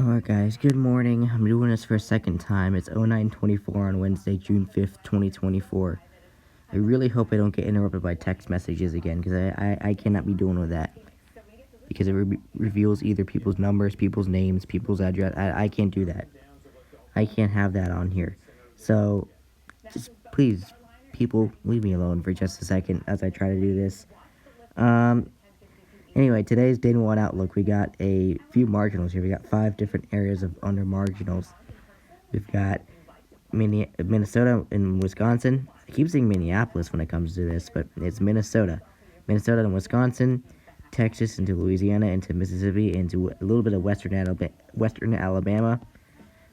Alright guys, good morning. I'm doing this for a second time. It's 09:24 on Wednesday, June 5th, 2024. I really hope I don't get interrupted by text messages again, because I cannot be doing with that. Because it reveals either people's numbers, people's names, people's address. I can't do that. I can't have that on here. So, just please, people, leave me alone for just a second as I try to do this. Anyway, today's Day 1 Outlook, we got a few marginals here. We got 5 different areas of under marginals. We've got Minnesota and Wisconsin. I keep saying Minneapolis when it comes to this, but it's Minnesota. Minnesota and Wisconsin, Texas into Louisiana, into Mississippi, into a little bit of Western Alabama.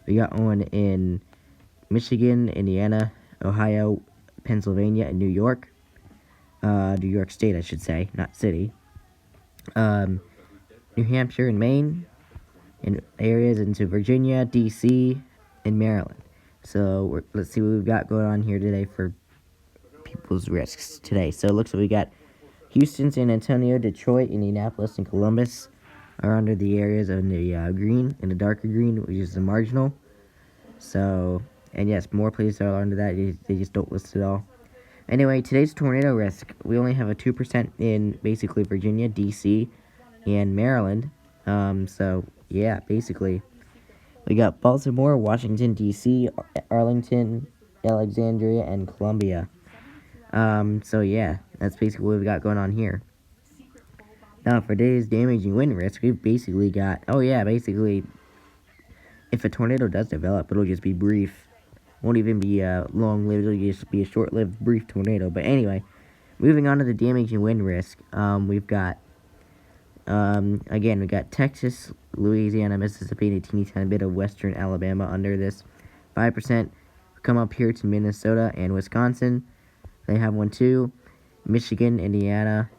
We got one in Michigan, Indiana, Ohio, Pennsylvania, and New York. New York State, I should say, not city. New Hampshire and Maine, and areas into Virginia, D.C., and Maryland. So let's see what we've got going on here today for people's risks today. So it looks like we got Houston, San Antonio, Detroit, Indianapolis, and Columbus are under the areas of the green, in the darker green, which is the marginal. So, and yes, more places are under that. They just don't list it all. Anyway, today's tornado risk, we only have a 2% in basically Virginia, D.C., and Maryland. So, yeah, basically, we got Baltimore, Washington, D.C., Arlington, Alexandria, and Columbia. So, yeah, that's basically what we've got going on here. Now, for today's damaging wind risk, we've basically got, basically, if a tornado does develop, it'll just be brief. Won't even be long-lived, it'll just be a short-lived, brief tornado. But anyway, moving on to the damaging wind risk, we've got, again, we got Texas, Louisiana, Mississippi, and a teeny tiny bit of western Alabama under this. 5% come up here to Minnesota and Wisconsin. They have one too. Michigan, Indiana,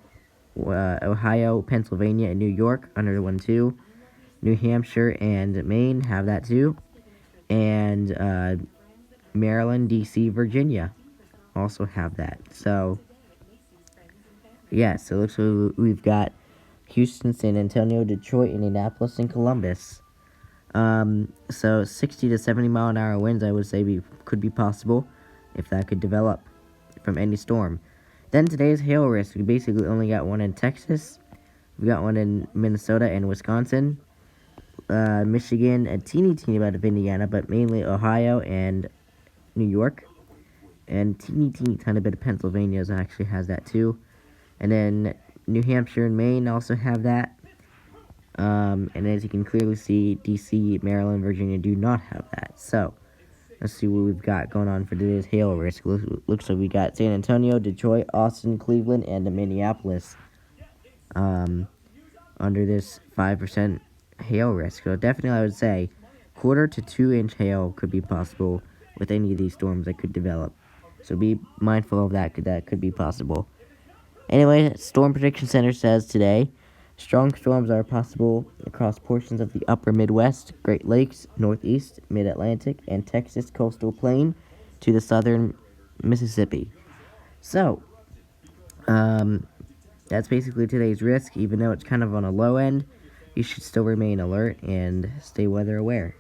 Ohio, Pennsylvania, and New York under one too. New Hampshire and Maine have that too. And Maryland, D.C., Virginia also have that. So, yeah, so it looks like we've got Houston, San Antonio, Detroit, Indianapolis, and Columbus. So 60 to 70 mile an hour winds, I would say, could be possible if that could develop from any storm. Then today's hail risk, we basically only got one in Texas. We got one in Minnesota and Wisconsin. Michigan, a teeny bit of Indiana, but mainly Ohio and New York. And teeny tiny bit of Pennsylvania actually has that too. And then New Hampshire and Maine also have that. And as you can clearly see, D.C., Maryland, Virginia do not have that. So, let's see what we've got going on for today's hail risk. Looks like we got San Antonio, Detroit, Austin, Cleveland, and Minneapolis under this 5% hail risk. So definitely I would say 1/4 to 2-inch hail could be possible with any of these storms that could develop. So be mindful of that. That could be possible. Anyway, Storm Prediction Center says today, strong storms are possible across portions of the upper Midwest, Great Lakes, Northeast, Mid-Atlantic, and Texas coastal plain to the southern Mississippi. So, that's basically today's risk. Even though it's kind of on a low end, you should still remain alert and stay weather aware.